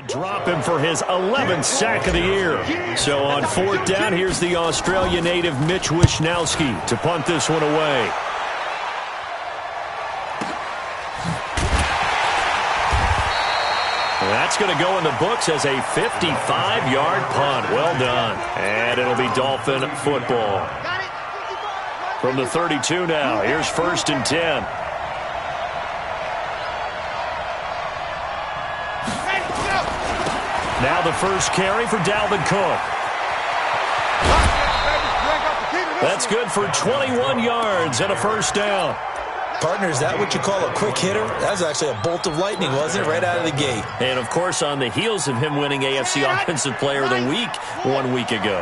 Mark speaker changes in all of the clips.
Speaker 1: Drop him for his 11th sack of the year. So on fourth down, here's the Australia native Mitch Wishnowsky to punt this one away. That's going to go in the books as a 55-yard punt. Well done. And it'll be Dolphin football. From the 32 now, here's 1st and 10. Now the first carry for Dalvin Cook. That's good for 21 yards and a first down.
Speaker 2: Partner, is that what you call a quick hitter? That was actually a bolt of lightning, wasn't it? Right out of the gate.
Speaker 1: And, of course, on the heels of him winning AFC Offensive Player of the Week 1 week ago.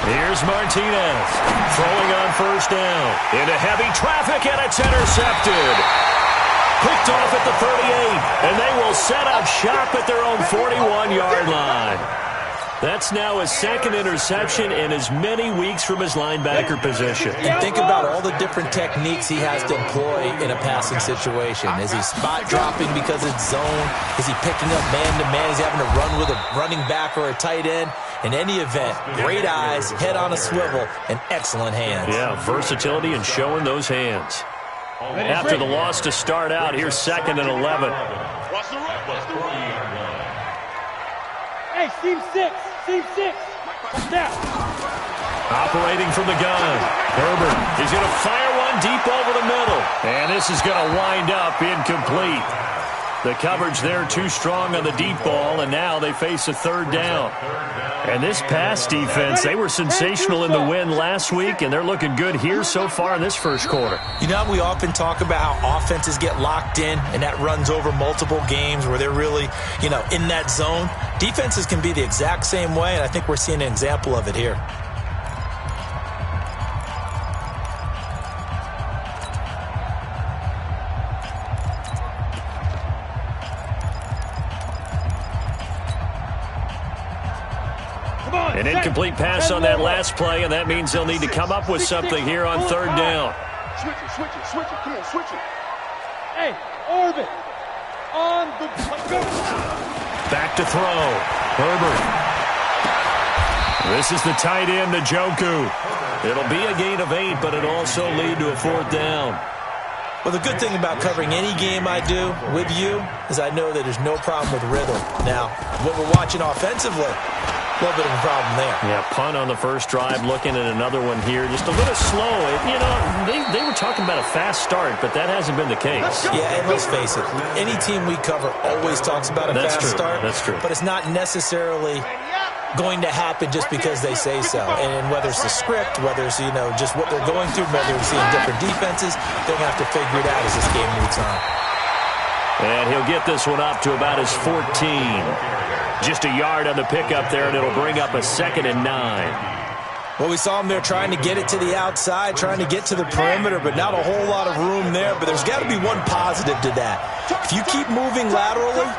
Speaker 1: Here's Martinez throwing on first down into heavy traffic, and it's intercepted. Picked off at the 38, and they will set up shop at their own 41-yard line. That's now his second interception in as many weeks from his linebacker position.
Speaker 2: And think about all the different techniques he has to employ in a passing situation. Is he spot dropping because it's zone? Is he picking up man-to-man? Is he having to run with a running back or a tight end? In any event, great eyes, head on a swivel, and excellent hands.
Speaker 1: Yeah, versatility and showing those hands. After the loss to start out, here's 2nd and 11.
Speaker 3: Hey, Team 6. Team 6. Down.
Speaker 1: Operating from the gun. Herbert is going to fire one deep over the middle. And this is going to wind up incomplete. The coverage there too strong on the deep ball, and now they face a 3rd down. And this pass defense, they were sensational in the win last week, and they're looking good here so far in this first quarter.
Speaker 2: You know, we often talk about how offenses get locked in, and that runs over multiple games where they're really, in that zone. Defenses can be the exact same way, and I think we're seeing an example of it here.
Speaker 1: An incomplete pass on that last play, and that means they'll need to come up with something here on 3rd down.
Speaker 3: Switch it. Come on, switch it. Hey, Orbit. On the go.
Speaker 1: Back to throw. Herbert. This is the tight end, Njoku. It'll be a gain of 8, but it'll also lead to a 4th down.
Speaker 2: Well, the good thing about covering any game I do with you is I know that there's no problem with rhythm. Now, what we're watching offensively, a little bit of a problem there.
Speaker 1: Yeah, punt on the first drive, looking at another one here. Just a little slow. They were talking about a fast start, but that hasn't been the case.
Speaker 2: Yeah, and let's face it, any team we cover always talks about a fast start.
Speaker 1: That's true.
Speaker 2: But it's not necessarily going to happen just because they say so. And whether it's the script, whether it's, just what they're going through, whether we're seeing different defenses, they're going to have to figure it out as this game moves on.
Speaker 1: And he'll get this one up to about his 14. Just a yard on the pickup there, and it'll bring up a 2nd and 9.
Speaker 2: Well, we saw him there trying to get it to the outside, trying to get to the perimeter, but not a whole lot of room there. But there's got to be one positive to that. If you keep moving laterally,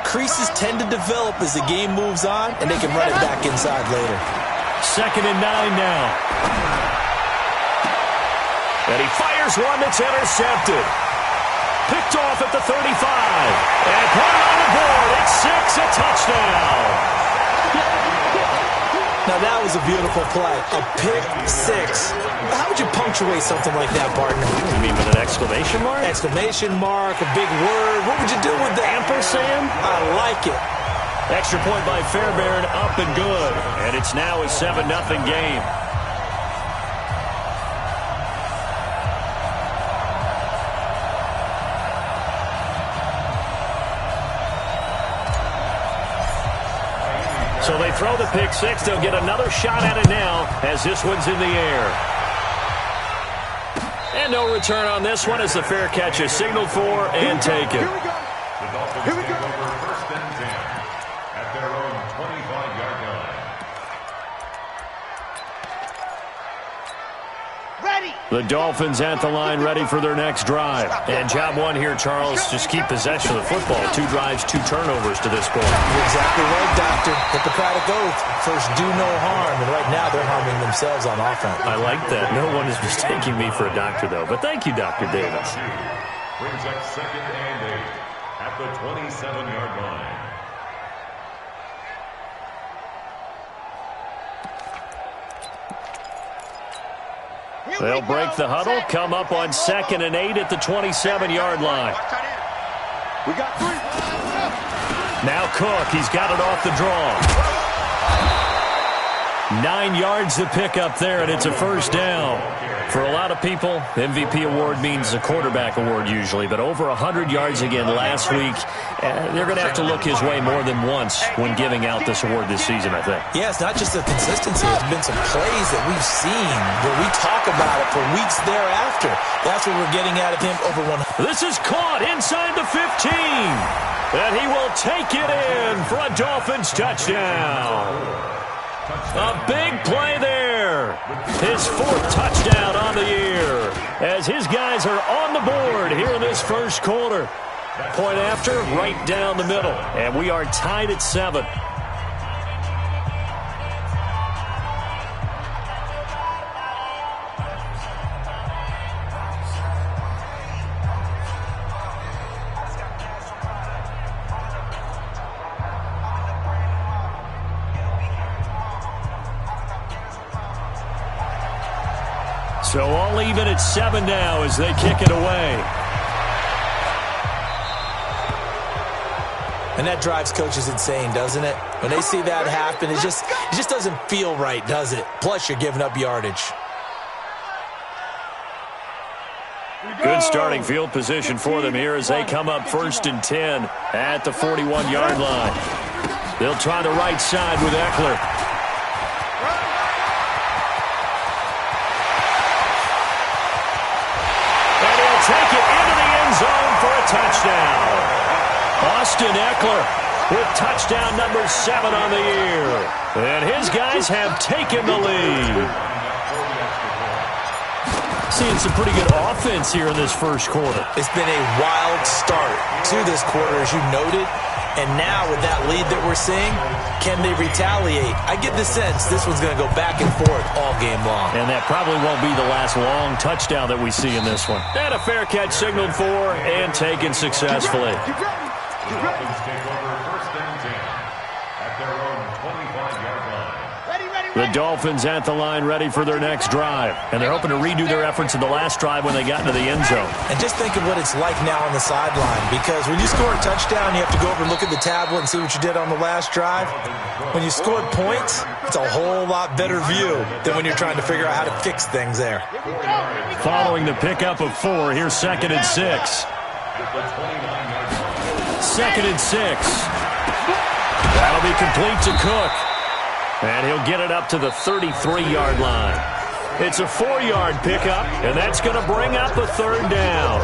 Speaker 2: creases tend to develop as the game moves on, and they can run it back inside later.
Speaker 1: 2nd and 9 now. And he fires one that's intercepted. Picked off at the 35. And put it on the board. It's 6, a touchdown.
Speaker 2: Now that was a beautiful play. A pick 6. How would you punctuate something like that, partner?
Speaker 1: You mean with an exclamation mark?
Speaker 2: Exclamation mark, a big word. What would you do with that?
Speaker 1: Ampersand?
Speaker 2: I like it.
Speaker 1: Extra point by Fairbairn, up and good. And it's now a 7-0 game. So they throw the pick 6. They'll get another shot at it now as this one's in the air. And no return on this one as the fair catch is signaled for and taken.
Speaker 3: Here we go.
Speaker 4: First and 10 at their own 25-yard line.
Speaker 3: Ready.
Speaker 1: The Dolphins at the line, ready for their next drive. And job one here, Charles, just keep possession of the football. 2 drives, 2 turnovers to this point.
Speaker 2: You're exactly right, Doctor. Hippocratic oath. First, do no harm. And right now, they're harming themselves on offense.
Speaker 1: I like that. No one is mistaking me for a doctor, though. But thank you, Dr. Davis.
Speaker 4: brings up 2nd and 8 at the 27-yard line.
Speaker 1: They'll break the huddle, come up on 2nd and 8 at the 27-yard line.
Speaker 3: We got 3.
Speaker 1: Now Cook, he's got it off the draw. 9 yards to pick up there, and it's a first down. For a lot of people, MVP award means a quarterback award usually, but over 100 yards again last week. They're going to have to look his way more than once when giving out this award this season, I think.
Speaker 2: Yeah, it's not just the consistency. There's been some plays that we've seen where we talk about it for weeks thereafter. That's what we're getting out of him over 100.
Speaker 1: This is caught inside the 15. And he will take it in for a Dolphins touchdown. A big play there. His 4th touchdown on the year as his guys are on the board here in this first quarter. Point after, right down the middle. And we are tied at 7. So all even at 7 now as they kick it away.
Speaker 2: And that drives coaches insane, doesn't it? When they see that happen, it just doesn't feel right, does it? Plus, you're giving up yardage.
Speaker 1: Good starting field position for them here as they come up 1st and 10 at the 41-yard line. They'll try the right side with Eckler. Take it into the end zone for a touchdown. Austin Eckler with touchdown number 7 on the year. And his guys have taken the lead. Seeing some pretty good offense here in this first quarter.
Speaker 2: It's been a wild start to this quarter, as you noted. And now with that lead that we're seeing, can they retaliate? I get the sense this one's going to go back and forth all game long.
Speaker 1: And that probably won't be the last long touchdown that we see in this one. And a fair catch signaled for and taken successfully.
Speaker 4: Dolphins take over 1st and 10 at their own 25-yard line.
Speaker 1: The Dolphins at the line ready for their next drive. And they're hoping to redo their efforts in the last drive when they got into the end zone.
Speaker 2: And just think of what it's like now on the sideline. Because when you score a touchdown, you have to go over and look at the tablet and see what you did on the last drive. When you scored points, it's a whole lot better view than when you're trying to figure out how to fix things there.
Speaker 1: Following the pickup of 4, here's 2nd and 6. 2nd and 6. That'll be complete to Cook. And he'll get it up to the 33-yard line. It's a 4-yard pickup, and that's going to bring up a 3rd down.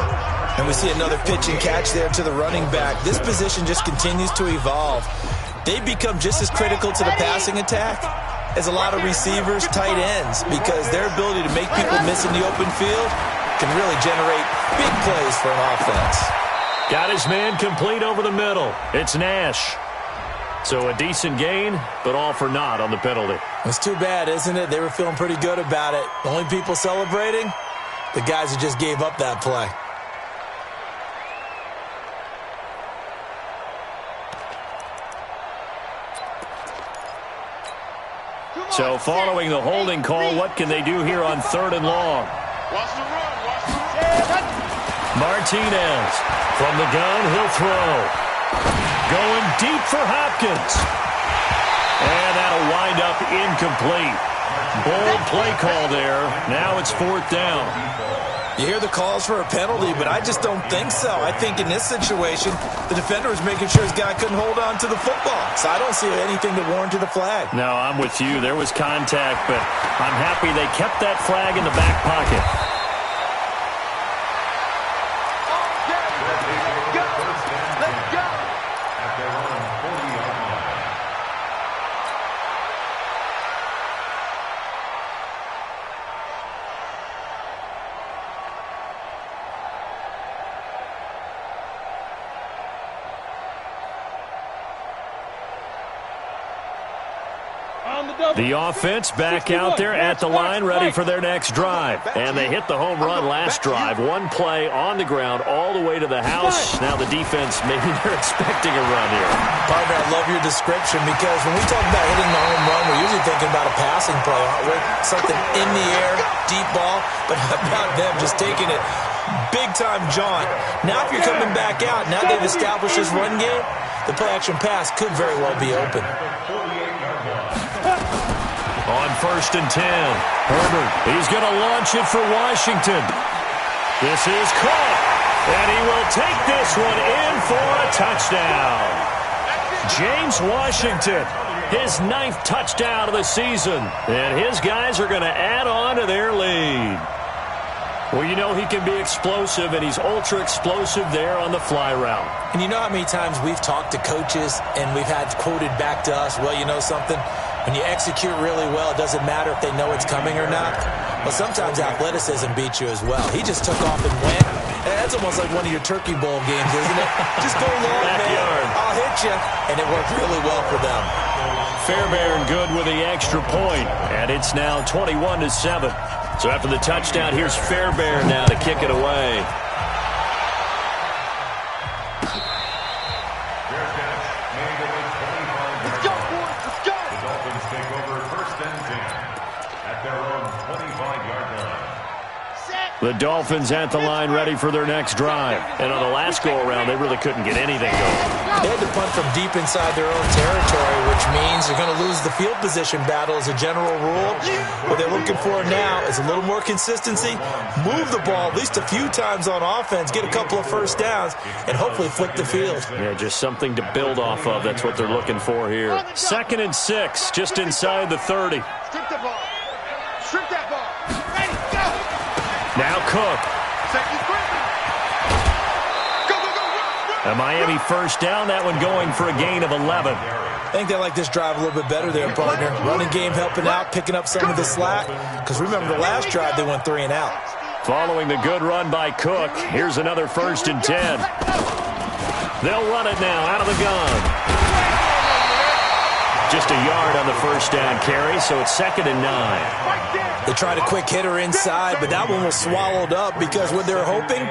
Speaker 2: And we see another pitch and catch there to the running back. This position just continues to evolve. They become just as critical to the passing attack as a lot of receivers, tight ends, because their ability to make people miss in the open field can really generate big plays for an offense.
Speaker 1: Got his man complete over the middle. It's Nash. So a decent gain, but all for naught on the penalty.
Speaker 2: It's too bad, isn't it? They were feeling pretty good about it. The only people celebrating, the guys who just gave up that play.
Speaker 1: So following the holding call, what can they do here on 3rd and long?
Speaker 3: Watch the run. Watch the run.
Speaker 1: Martinez from the gun, he'll throw. Going deep for Hopkins. And that'll wind up incomplete. Bold play call there. Now it's 4th down.
Speaker 2: You hear the calls for a penalty, but I just don't think so. I think in this situation, the defender was making sure his guy couldn't hold on to the football. So I don't see anything that warranted a flag.
Speaker 1: No, I'm with you. There was contact, but I'm happy they kept that flag in the back pocket. The offense back out there at the line, ready for their next drive. And they hit the home run last drive. One play on the ground all the way to the house. Now the defense, maybe they're expecting a run here.
Speaker 2: Partner, I love your description because when we talk about hitting the home run, we're usually thinking about a passing play, aren't we? Something in the air, deep ball. But how about them just taking it big-time jaunt? Now if you're coming back out, now they've established this run game, the play-action pass could very well be open.
Speaker 1: On 1st and 10, Herbert, he's going to launch it for Washington. This is caught, and he will take this one in for a touchdown. James Washington, his 9th touchdown of the season, and his guys are going to add on to their lead. Well, you know he can be explosive, and he's ultra-explosive there on the fly route.
Speaker 2: And you know how many times we've talked to coaches, and we've had quoted back to us, well, you know something? When you execute really well, it doesn't matter if they know it's coming or not. Well, sometimes athleticism beats you as well. He just took off and went. And that's almost like one of your Turkey Bowl games, isn't it? Just go long, man. I'll hit you. And it worked really well for them.
Speaker 1: Fairbairn good with the extra point, and it's now 21-7. So after the touchdown, here's Fairbairn now to kick it away. The Dolphins at the line ready for their next drive. And on the last go-around, they really couldn't get anything going.
Speaker 2: They had to punt from deep inside their own territory, which means they're going to lose the field position battle as a general rule. What they're looking for now is a little more consistency, move the ball at least a few times on offense, get a couple of first downs, and hopefully flip the field.
Speaker 1: Yeah, just something to build off of. That's what they're looking for here. 2nd and 6, just inside the 30.
Speaker 3: Strip the ball. Strip that ball. Ready, go.
Speaker 1: Now Cook. A Miami first down, that one going for a gain of 11.
Speaker 2: I think they like this drive a little bit better there, partner. Running game helping out, picking up some of the slack. Because remember the last drive, they went 3 and out.
Speaker 1: Following the good run by Cook, here's another 1st and 10. They'll run it now out of the gun. Just a yard on the first down carry, so it's 2nd and 9.
Speaker 2: They tried a quick hitter inside, but that one was swallowed up because what they're hoping,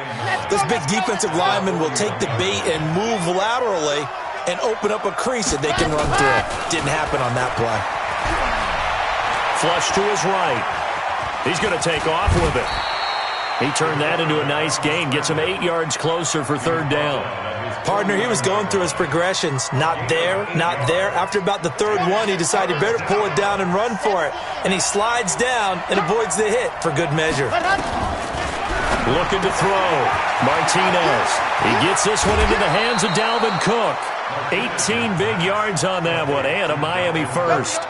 Speaker 2: this big defensive lineman will take the bait and move laterally and open up a crease that they can run through. Didn't happen on that play.
Speaker 1: Flush to his right. He's going to take off with it. He turned that into a nice gain, gets him 8 yards closer for 3rd down.
Speaker 2: Partner, he was going through his progressions. Not there, not there. After about the 3rd one, he decided better pull it down and run for it. And he slides down and avoids the hit for good measure.
Speaker 1: Looking to throw. Martinez. He gets this one into the hands of Dalvin Cook. 18 big yards on that one, and a Miami first.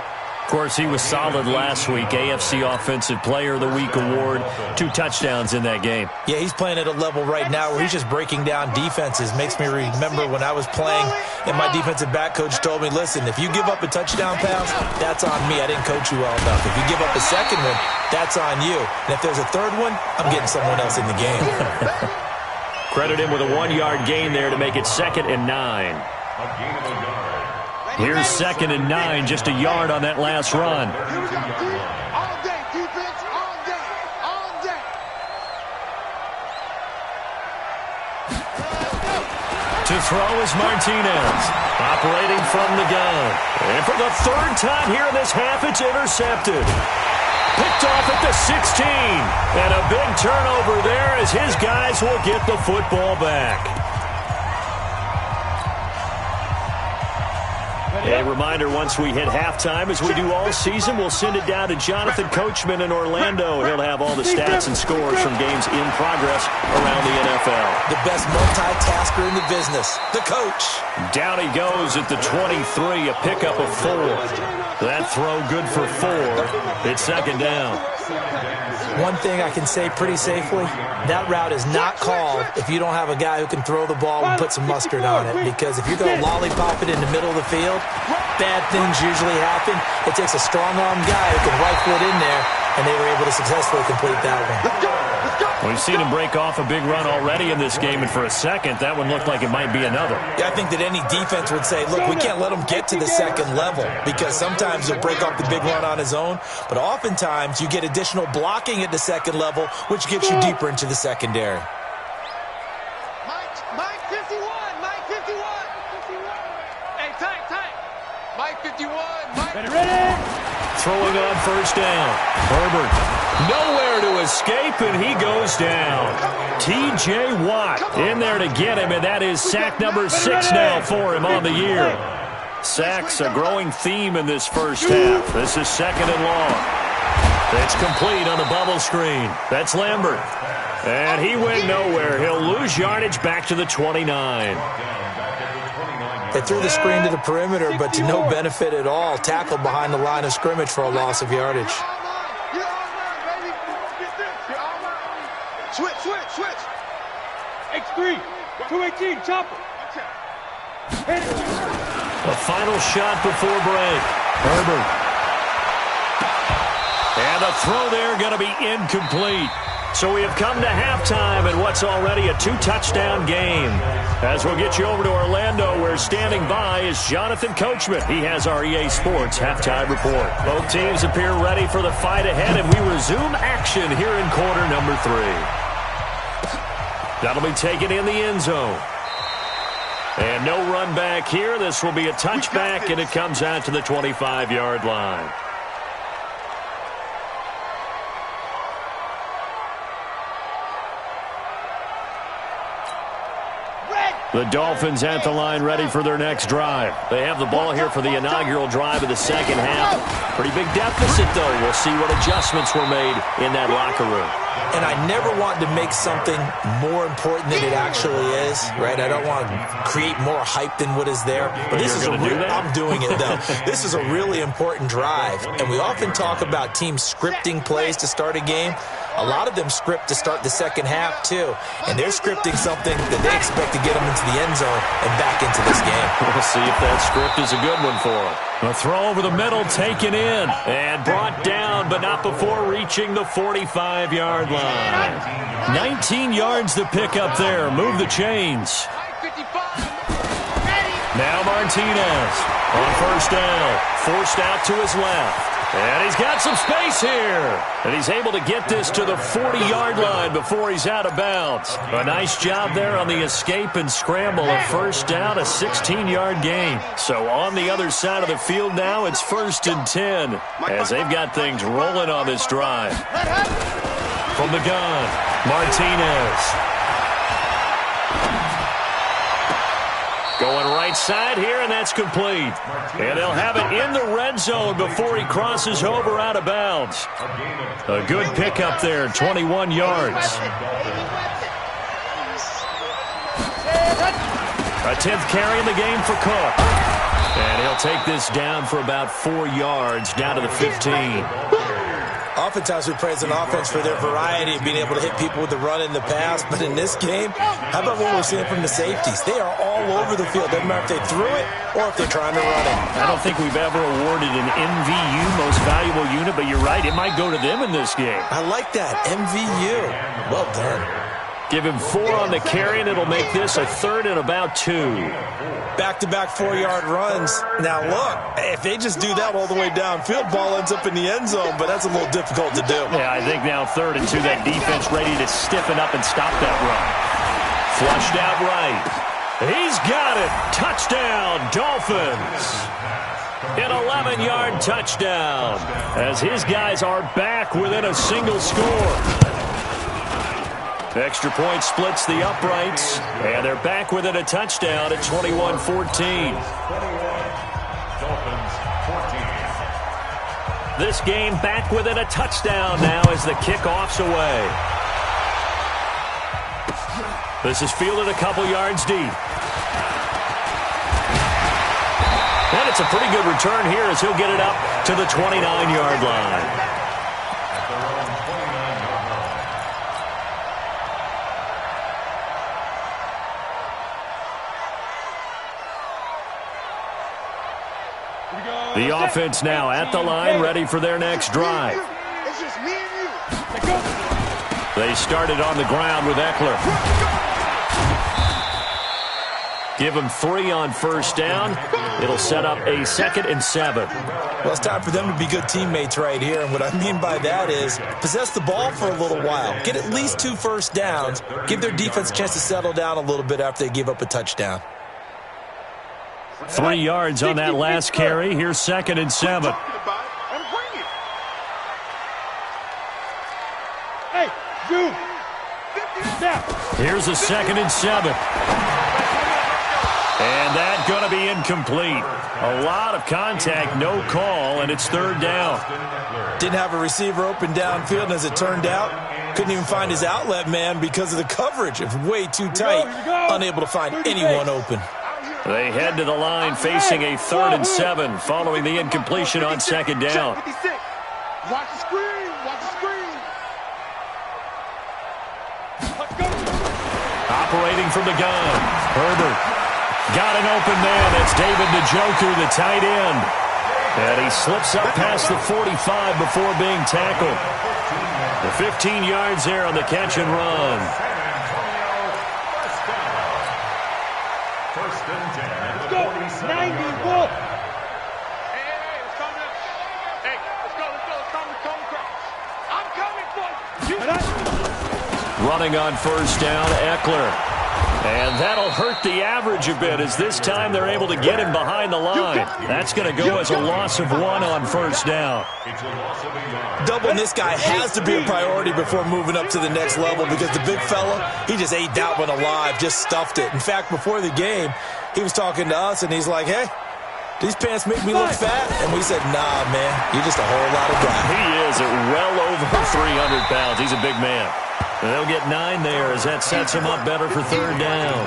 Speaker 1: Of course, he was solid last week. AFC Offensive Player of the Week award. 2 touchdowns in that game.
Speaker 2: Yeah, he's playing at a level right now where he's just breaking down defenses. Makes me remember when I was playing and my defensive back coach told me, listen, if you give up a touchdown pass, that's on me. I didn't coach you well enough. If you give up a second one, that's on you. And if there's a third one, I'm getting someone else in the game.
Speaker 1: Credit him with a 1-yard gain there to make it 2nd and 9.
Speaker 4: A gain of a yard.
Speaker 1: Here's 2nd and 9, just a yard on that last run.
Speaker 3: Here we go, D. All day, defense, all day, all day.
Speaker 1: To throw is Martinez, operating from the gun. And for the 3rd time here in this half, it's intercepted. Picked off at the 16. And a big turnover there as his guys will get the football back. A reminder, once we hit halftime, as we do all season, we'll send it down to Jonathan Coachman in Orlando. He'll have all the stats and scores from games in progress around the NFL.
Speaker 2: The best multitasker in the business, the coach.
Speaker 1: Down he goes at the 23, a pickup of 4. That throw good for 4. It's 2nd down.
Speaker 2: One thing I can say pretty safely, that route is not called if you don't have a guy who can throw the ball and put some mustard on it. Because if you're going to lollipop it in the middle of the field, bad things usually happen. It takes a strong-arm guy who can rifle it in there, and they were able to successfully complete that one.
Speaker 1: We've seen him break off a big run already in this game, and for a second, that one looked like it might be another.
Speaker 2: Yeah, I think that any defense would say, look, we can't let him get to the second level, because sometimes he'll break off the big run on his own, but oftentimes you get additional blocking at the second level, which gets you deeper into the secondary.
Speaker 3: Mike 51, Mike 51. Hey, tight. Mike 51, Mike. Ready.
Speaker 1: Throwing on first down. Herbert nowhere to escape, and he goes down. T.J. Watt in there to get him, and that is sack number 6 now for him on the year. Sacks a growing theme in this first half. This is second and long. It's complete on the bubble screen. That's Lambert. And he went nowhere. He'll lose yardage back to the 29.
Speaker 2: They threw the screen to the perimeter, but to no benefit at all. Tackled behind the line of scrimmage for a loss of yardage.
Speaker 3: Switch. X3, 218, chopper.
Speaker 1: A final shot before break. Herbert. And the throw there going to be incomplete. So we have come to halftime in what's already a 2-touchdown game. As we'll get you over to Orlando, where standing by is Jonathan Coachman. He has our EA Sports halftime report. Both teams appear ready for the fight ahead, and we resume action here in quarter number 3. That'll be taken in the end zone. And no run back here. This will be a touchback, and it comes out to the 25-yard line. The Dolphins at the line ready for their next drive. They have the ball here for the inaugural drive of the second half. Pretty big deficit, though. We'll see what adjustments were made in that locker room.
Speaker 2: And I never want to make something more important than it actually is, right? I don't want to create more hype than what is there. But this is I'm doing it, though. This is a really important drive. And we often talk about teams scripting plays to start a game. A lot of them script to start the second half, too. And they're scripting something that they expect to get them into the end zone and back into this game.
Speaker 1: We'll see if that script is a good one for them. A throw over the middle, taken in, and brought down, but not before reaching the 45-yard line. 19 yards to pick up there. Move the chains. Now Martinez on first down. Forced out to his left. And he's got some space here. And he's able to get this to the 40-yard line before he's out of bounds. A nice job there on the escape and scramble. A first down, a 16-yard gain. So on the other side of the field now, it's 1st and 10 as they've got things rolling on this drive. From the gun, Martinez. Going right side here, and that's complete. And they'll have it in the red zone before he crosses over out of bounds. A good pickup there, 21 yards. A 10th carry in the game for Cook. And he'll take this down for about 4 yards, down to the 15.
Speaker 2: Oftentimes we praise an offense for their variety of being able to hit people with the run in the pass, but in this game, how about what we're seeing from the safeties? They are all over the field. Doesn't matter if they threw it or if they're trying to run it.
Speaker 1: I don't think we've ever awarded an MVU, most valuable unit, but you're right, it might go to them in this game.
Speaker 2: I like that, MVU. Well done.
Speaker 1: Give him 4 on the carry, and it'll make this a 3rd and about 2.
Speaker 2: Back-to-back 4-yard runs. Now, look, if they just do that all the way downfield, ball ends up in the end zone, but that's a little difficult to do.
Speaker 1: Yeah, I think now 3rd and 2, that defense ready to stiffen up and stop that run. Flushed out right. He's got it. Touchdown, Dolphins. An 11-yard touchdown as his guys are back within a single score. Extra point splits the uprights, and they're back within a touchdown at 21-14. This game back within a touchdown now as the kickoff's away. This is fielded a couple yards deep. And it's a pretty good return here as he'll get it up to the 29-yard line. The offense now at the line, ready for their next drive.
Speaker 3: It's just me and you.
Speaker 1: They started on the ground with Eckler. Give him 3 on first down. It'll set up a 2nd and 7.
Speaker 2: Well, it's time for them to be good teammates right here. And what I mean by that is possess the ball for a little while. Get at least 2 first downs. Give their defense a chance to settle down a little bit after they give up a touchdown.
Speaker 1: 3 yards on that last carry. Here's 2nd and 7.
Speaker 3: Hey, you.
Speaker 1: Here's a 2nd and 7. And that's going to be incomplete. A lot of contact, no call, and it's 3rd down.
Speaker 2: Didn't have a receiver open downfield, and as it turned out, couldn't even find his outlet man because of the coverage. It was way too tight, unable to find anyone open.
Speaker 1: They head to the line facing a 3rd and 7 following the incompletion on 2nd down.
Speaker 3: Watch the screen. Watch the screen. Let's go.
Speaker 1: Operating from the gun, Herbert. Got an open man. That's David Njoku, the tight end. And he slips up past the 45 before being tackled. The 15 yards there on the catch and run.
Speaker 4: First and 10.
Speaker 3: Let's go. 90, Wolf. Hey, let's come to. Hey, let's go. Let's come across. I'm coming for you.
Speaker 1: Running on first down, Eckler. And that'll hurt the average a bit as this time they're able to get him behind the line. That's going to go as a loss of 1 on first down.
Speaker 2: Doubling this guy has to be a priority before moving up to the next level because the big fella, he just ate that one alive, just stuffed it. In fact, before the game, he was talking to us, and he's like, hey, these pants make me look fat? And we said, nah, man, you're just a whole lot of guy.
Speaker 1: He is at well over 300 pounds. He's a big man. They'll get 9 there as that sets him up better for 3rd down.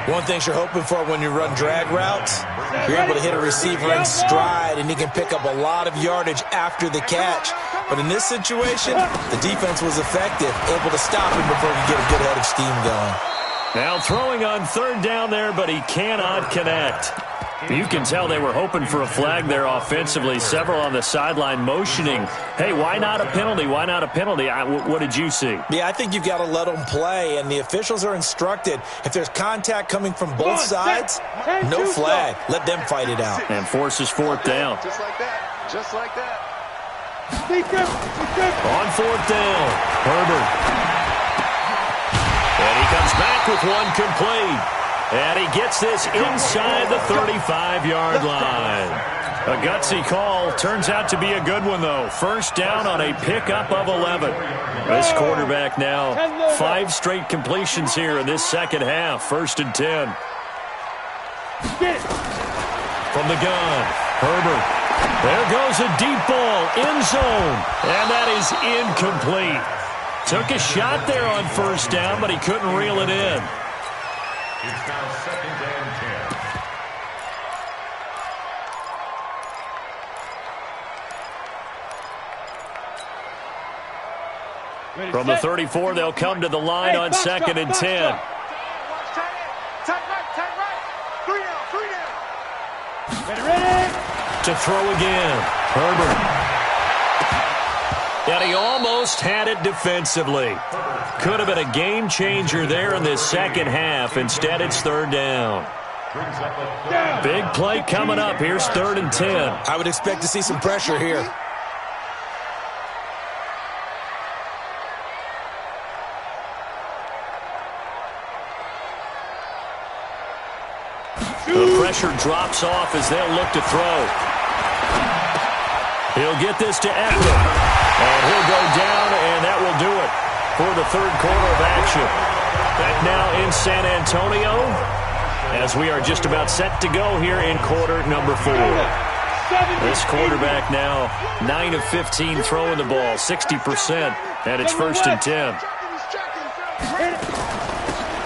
Speaker 2: One thing you're hoping for when you run drag routes, you're able to hit a receiver in stride, and he can pick up a lot of yardage after the catch. But in this situation, the defense was effective, able to stop him before he could get a good head of steam going.
Speaker 1: Now throwing on 3rd down there, but he cannot connect. You can tell they were hoping for a flag there offensively. Several on the sideline motioning, hey, why not a penalty? Why not a penalty? What did you see?
Speaker 2: Yeah, I think you've got to let them play, and the officials are instructed, if there's contact coming from both sides, no flag. Let them fight it out.
Speaker 1: And forces 4th down.
Speaker 3: Just like that. Just like that.
Speaker 1: On 4th down, Herbert. And he comes back with one complete. And he gets this inside the 35-yard line. A gutsy call. Turns out to be a good one, though. First down on a pickup of 11. This quarterback now 5 straight completions here in this second half. 1st and 10. From the gun, Herbert. There goes a deep ball, end zone. And that is incomplete. Took a shot there on first down, but he couldn't reel it in.
Speaker 4: It's now 2nd and 10.
Speaker 1: From the 34, they'll come to the line on 2nd and 10.
Speaker 3: Tight right. 3 down. Ready.
Speaker 1: To throw again, Herbert. And he almost had it defensively. Could have been a game changer there in this second half. Instead, it's 3rd down. Big play coming up. Here's 3rd and 10.
Speaker 2: I would expect to see some pressure here.
Speaker 1: The pressure drops off as they'll look to throw. He'll get this to Eckler. And he'll go down, and that will do it for the 3rd quarter of action. Back now in San Antonio as we are just about set to go here in quarter number 4. This quarterback now 9 of 15 throwing the ball, 60%, and it's 1st and 10.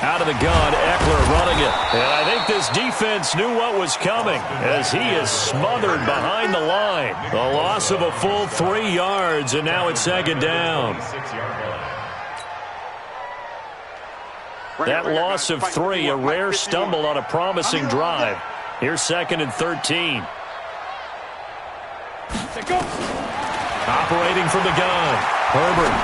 Speaker 1: Out of the gun, Eckler running it. And I think this defense knew what was coming as he is smothered behind the line. The loss of a full 3 yards, and now it's 2nd down. That loss of 3, a rare stumble on a promising drive. Here's 2nd and 13. Operating from the gun, Herbert.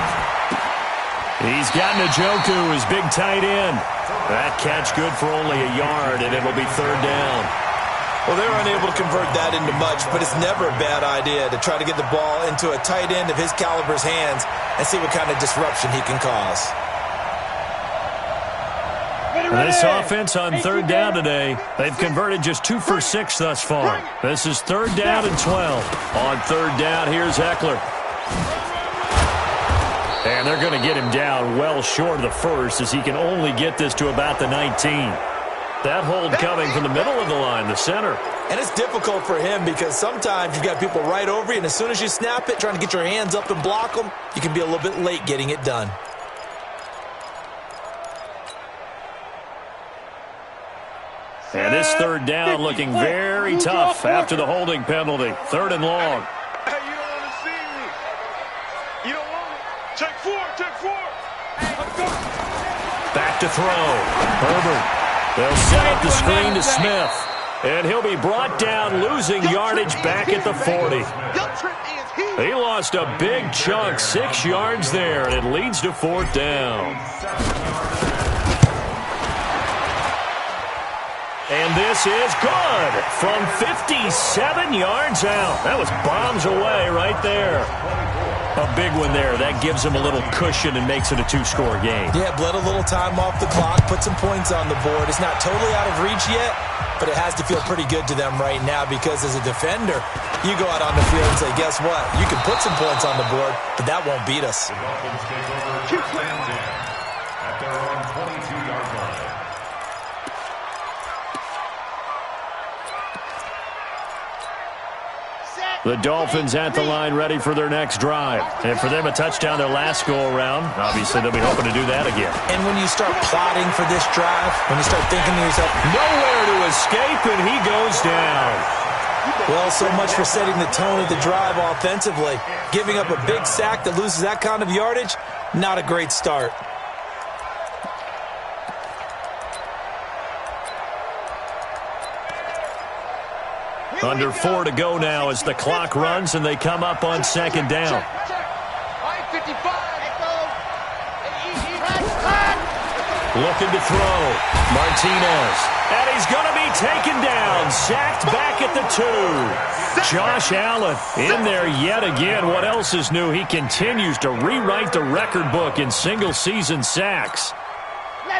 Speaker 1: He's got Njoku, his big tight end. That catch good for only a yard, and it'll be third down.
Speaker 2: Well, they were unable to convert that into much, but it's never a bad idea to try to get the ball into a tight end of his caliber's hands and see what kind of disruption he can cause.
Speaker 1: This offense on third down today, they've converted just 2 for 6 thus far. This is third down and 12. On third down, here's Eckler. And they're going to get him down well short of the first, as he can only get this to about the 19. That hold coming from the middle of the line, the center.
Speaker 2: And it's difficult for him because sometimes you've got people right over you, and as soon as you snap it, trying to get your hands up and block them, you can be a little bit late getting it done.
Speaker 1: And this third down looking very tough after the holding penalty. Third and long.
Speaker 3: Hey, you don't want to see me. You don't want me. Take 4, take 4. Let's go.
Speaker 1: Back to throw. Herbert. They'll set up the screen to Smith. And he'll be brought down, losing yardage back at the 40. He lost a big chunk, 6 yards there, and it leads to fourth down. And this is good from 57 yards out. That was bombs away right there. A big one there. That gives them a little cushion and makes it a 2-score game.
Speaker 2: Yeah, bled a little time off the clock, put some points on the board. It's not totally out of reach yet, but it has to feel pretty good to them right now because as a defender, you go out on the field and say, guess what? You can put some points on the board, but that won't beat us.
Speaker 4: The Dolphins take over first and 10 at their own 22-yard line.
Speaker 1: The Dolphins at the line ready for their next drive. And for them, a touchdown their last go-around. Obviously, they'll be hoping to do that again.
Speaker 2: And when you start plotting for this drive, when you start thinking to yourself,
Speaker 1: nowhere to escape, and he goes down.
Speaker 2: Well, so much for setting the tone of the drive offensively. Giving up a big sack that loses that kind of yardage, not a great start.
Speaker 1: Under 4 to go now as the clock runs and they come up on second down. Looking to throw. Martinez. And he's going to be taken down. Sacked back at the 2. Josh Allen in there yet again. What else is new? He continues to rewrite the record book in single-season sacks.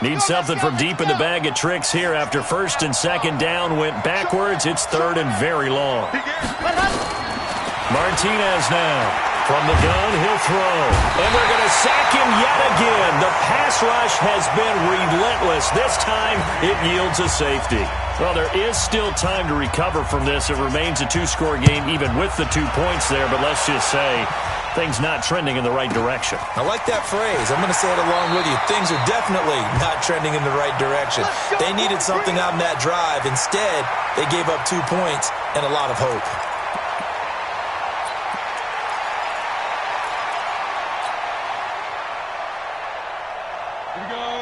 Speaker 1: Needs something from deep in the bag of tricks here after first and second down went backwards. It's third and very long. Martinez now. From the gun, he'll throw. And they're going to sack him yet again. The pass rush has been relentless. This time, it yields a safety. Well, there is still time to recover from this. It remains a 2-score game even with the 2 points there. But let's just say things not trending in the right direction.
Speaker 2: I like that phrase. I'm going to say it along with you. Things are definitely not trending in the right direction. They needed something on that drive. Instead, they gave up 2 points and a lot of hope.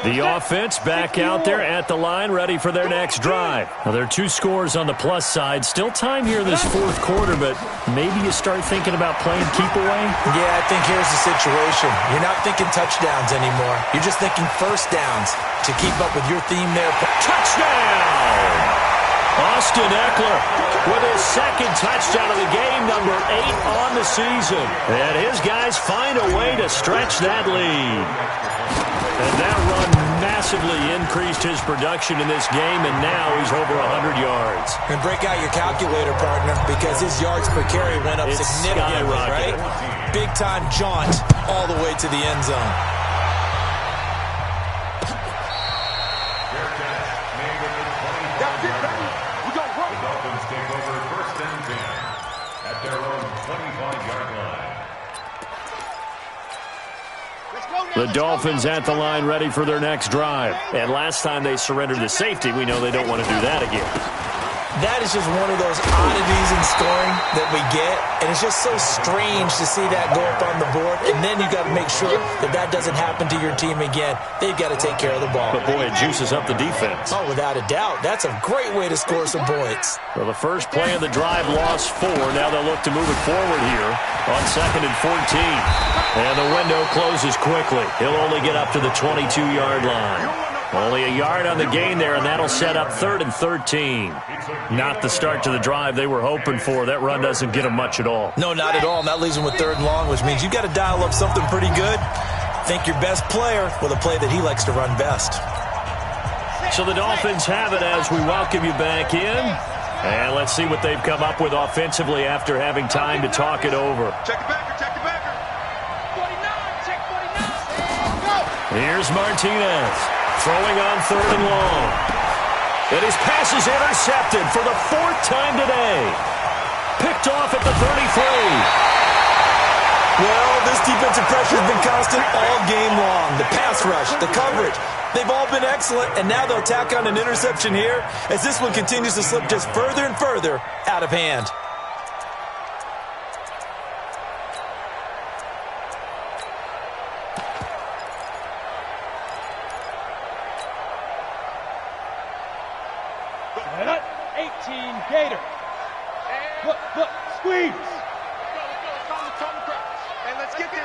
Speaker 1: The offense back out there at the line, ready for their next drive. Now, there are 2 scores on the plus side. Still time here in this fourth quarter, but maybe you start thinking about playing keep away?
Speaker 2: Yeah, I think here's the situation. You're not thinking touchdowns anymore. You're just thinking first downs to keep up with your theme there.
Speaker 1: Touchdown! Austin Eckler with his second touchdown of the game, number 8 on the season. And his guys find a way to stretch that lead. And that run massively increased his production in this game, and now he's over 100 yards.
Speaker 2: And break out your calculator, partner, because his yards per carry went up significantly, right? Big-time jaunt all the way to the end zone.
Speaker 3: We go run.
Speaker 4: The Dolphins take over first and 10 at their own 25-yard line.
Speaker 1: The Dolphins at the line ready for their next drive. And last time they surrendered the safety, we know they don't want to do that again.
Speaker 2: That is just one of those oddities in scoring that we get, and it's just so strange to see that go up on the board, and then you got to make sure that that doesn't happen to your team again. They've got to take care of the ball.
Speaker 1: But, boy, it juices up the defense.
Speaker 2: Oh, without a doubt. That's a great way to score some points.
Speaker 1: Well, the first play of the drive lost 4. Now they'll look to move it forward here on 2nd and 14. And the window closes quickly. He'll only get up to the 22-yard line. Only a yard on the gain there, and that'll set up 3rd and 13. Not the start to the drive they were hoping for. That run doesn't get them much at all.
Speaker 2: No, not at all. And that leaves them with 3rd and long, which means you got to dial up something pretty good. Think your best player with a play that he likes to run best.
Speaker 1: So the Dolphins have it as we welcome you back in. And let's see what they've come up with offensively after having time to talk it over.
Speaker 3: Check it backer, check it backer. 49, check 49. Go.
Speaker 1: Here's Martinez. Throwing on 3rd and long. And his pass is intercepted for the 4th time today. Picked off at the 33.
Speaker 2: Well, this defensive pressure has been constant all game long. The pass rush, the coverage, they've all been excellent, and now they'll tack on an interception here as this one continues to slip just further and further out of hand.
Speaker 3: Gator. Look, squeeze. And let's get this.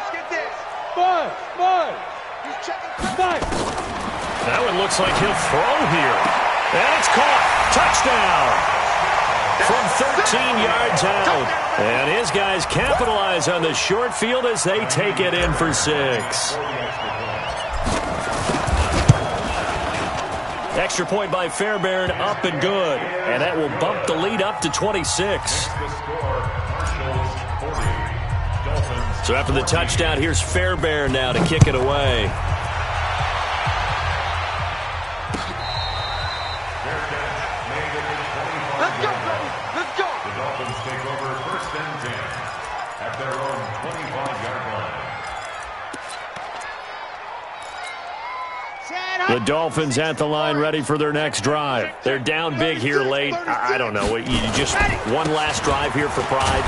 Speaker 3: Buzz. He's checking. Nice.
Speaker 1: That one looks like he'll throw here. And it's caught. Touchdown. From 13 yards out. And his guys capitalize on the short field as they take it in for 6. Extra point by Fairbairn, up and good. And that will bump the lead up to 26. So after the touchdown, here's Fairbairn now to kick it away.
Speaker 3: Let's go, baby. Let's go.
Speaker 4: The Dolphins take over 1st and 10 at their own 25-yard line.
Speaker 1: The Dolphins at the line ready for their next drive. They're down big here late. I don't know. You just one last drive here for pride.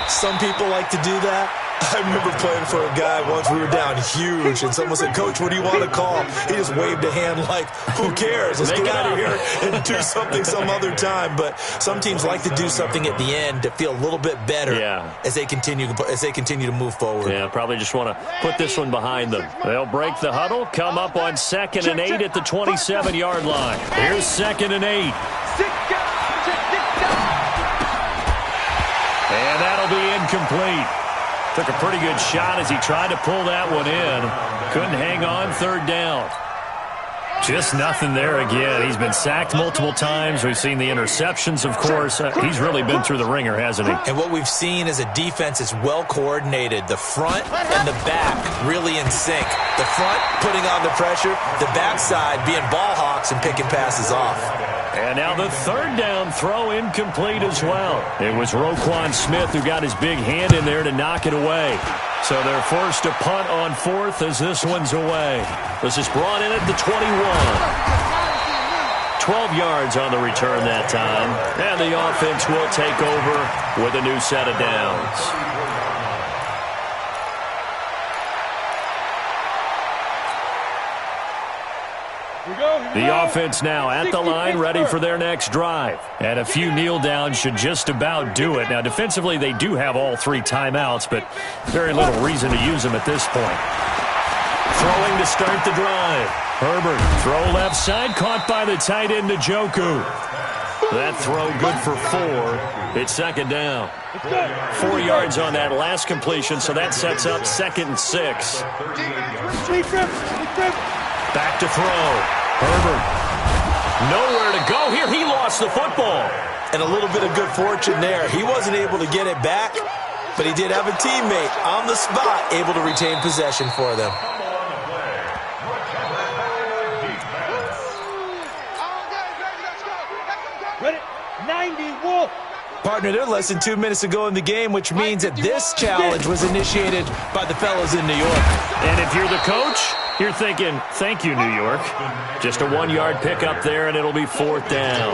Speaker 2: Some people like to do that. I remember playing for a guy once. We were down huge, and someone said, "Coach, what do you want to call?" He just waved a hand like, "Who cares? Let's get out of here and do something some other time." But some teams like to do something at the end to feel a little bit better as they continue to move forward.
Speaker 1: Yeah, probably just want to put this one behind them. They'll break the huddle, come up on 2nd and 8 at the 27-yard line. Here's 2nd and 8. And that'll be incomplete. Took a pretty good shot as he tried to pull that one in. Couldn't hang on 3rd down. Just nothing there again. He's been sacked multiple times. We've seen the interceptions, of course. He's really been through the ringer, hasn't he?
Speaker 2: And what we've seen is a defense that's well coordinated. The front and the back really in sync. The front putting on the pressure. The backside being ball hawks and picking passes off.
Speaker 1: And now the 3rd down throw incomplete as well. It was Roquan Smith who got his big hand in there to knock it away. So they're forced to punt on 4th as this one's away. This is brought in at the 21. 12 yards on the return that time. And the offense will take over with a new set of downs. The offense now at the line, ready for their next drive. And a few kneel downs should just about do it. Now, defensively, they do have all 3 timeouts, but very little reason to use them at this point. Throwing to start the drive. Herbert, throw left side, caught by the tight end, Njoku. That throw good for 4. It's 2nd down. 4 yards on that last completion, so that sets up 2nd and 6. Back to throw. Herbert. Nowhere to go here. He lost the football.
Speaker 2: And a little bit of good fortune there. He wasn't able to get it back, but he did have a teammate on the spot able to retain possession for them.
Speaker 3: Ready? 90 Wolf.
Speaker 2: Partner, they're less than 2 minutes to go in the game, which means that this challenge was initiated by the fellows in New York.
Speaker 1: And if you're the coach, you're thinking, thank you, New York. Just a 1-yard pickup there, and it'll be 4th down.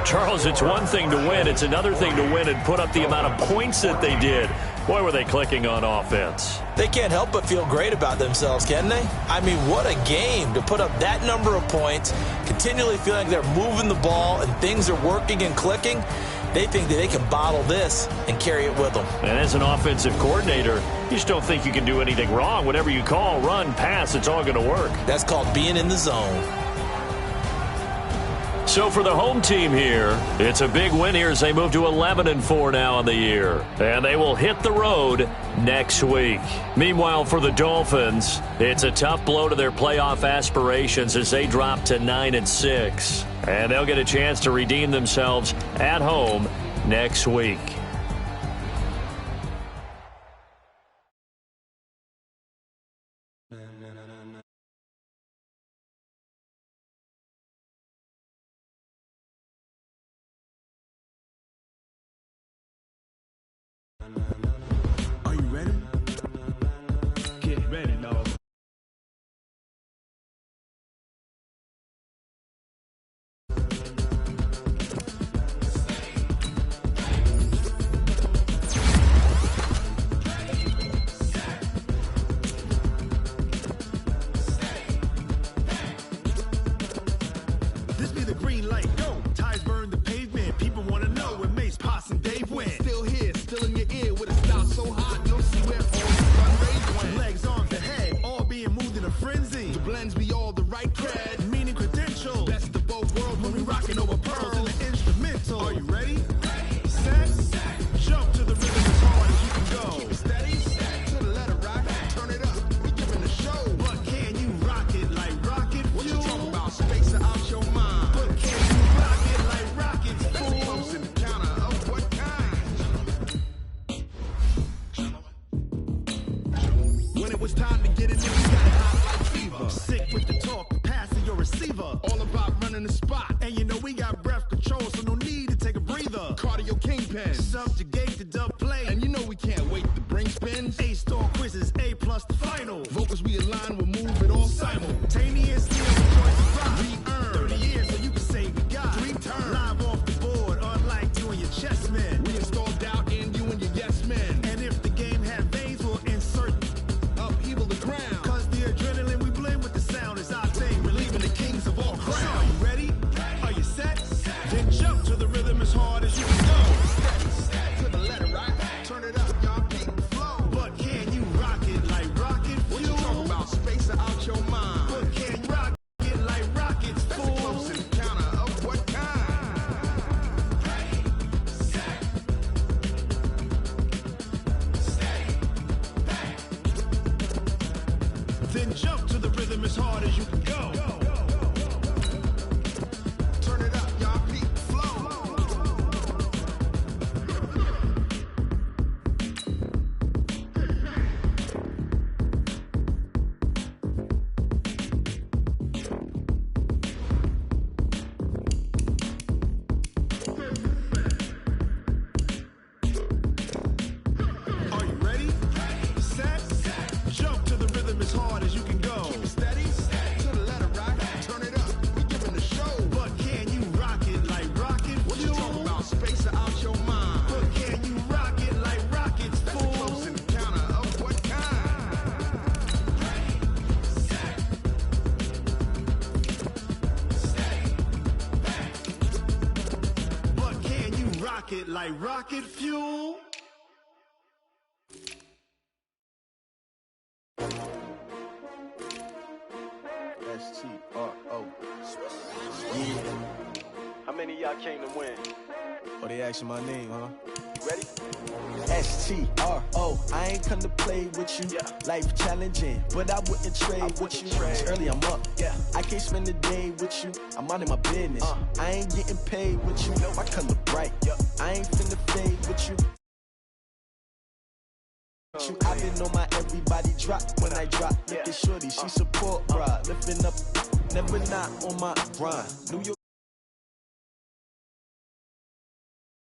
Speaker 1: Well, Charles, it's one thing to win. It's another thing to win and put up the amount of points that they did. Boy, were they clicking on offense.
Speaker 2: They can't help but feel great about themselves, can they? I mean, what a game to put up that number of points, continually feeling like they're moving the ball and things are working and clicking. They think that they can bottle this and carry it with them.
Speaker 1: And as an offensive coordinator, you just don't think you can do anything wrong. Whatever you call, run, pass, it's all going to work.
Speaker 2: That's called being in the zone.
Speaker 1: So for the home team here, it's a big win here as they move to 11-4 now on the year. And they will hit the road next week. Meanwhile, for the Dolphins, it's a tough blow to their playoff aspirations as they drop to 9-6. And they'll get a chance to redeem themselves at home next week.
Speaker 5: Are you ready? Get ready, dog. This be the green light, go. Ties burn the pavement. People want to know where Mace, Potts, and Dave went. Still here, still in your ear with a style so hot, you'll see where all the sun rays went. Legs, arms, the head, all being moved in a frenzy. The blends be all the right cred, meaning credentials. Best of both worlds when we rocking over pearls in the instrumental. Are you ready? Set, jump to the rhythm as hard as you can go. Steady, to the letter rock, turn it up. We giving the show. But can you rock it like rocket fuel? What you talking about? Space it out your mind. But can you rock it like rockets, fool? Close in the counter of what kind? When it was time to get it in, you got it hot like fever. Sick with the talk, passing your receiver. All about running the spot. And you know we got breath control, so no need to take a breather. Cardio kingpin, subjugate the dub play. And you know we can't wait to bring spins. A-star quizzes, A+ the final. Vocals we align, we'll move it all simultaneously. We earn 30 years, so you can say we got 3 turns. Live off the board, unlike you and your chess men. We install doubt in you and your yes men. And if the game had veins, we'll insert upheaval the ground. Cause the adrenaline we blend with the sound is our thing. Relieving the kings of all crowns. Are you ready? Are you set? Then jump to the rhythm as hard as you can go. Step to the letter, right? Turn it up, y'all keep the flow. But can you rock it like rocket fuel? What you talking about? Space it out your mind. But can you rock it like rockets, fool? That's a close encounter of what kind? Then jump to the rhythm as hard as you can go. Turn it up, y'all keep the flow. Are you ready? Set, jump to the rhythm as hard as you can go. Steady, to the letter rock, turn it up. We giving the show. But can you rock it like rocket fuel? What you talking about? Space it out your mind. But can you rock it like rockets, fool? That's a close encounter of what kind? But can you rock it like rocket fuel?
Speaker 6: S-T-R-O. Yeah.
Speaker 7: How many of y'all came to win?
Speaker 6: Oh, they asking my name, huh?
Speaker 7: You ready?
Speaker 6: S-T-R-O. I ain't come to play with you.
Speaker 7: Yeah.
Speaker 6: Life challenging, but I wouldn't trade with you. It's early, I'm up.
Speaker 7: Yeah.
Speaker 6: I can't spend the day with you. I'm minding my business. I ain't getting paid with you. My color bright. I ain't finna fade with you. I've been on my everybody drop when I drop. Look at shorty, she support, bruh. Lifting up, never not on my grind. New York.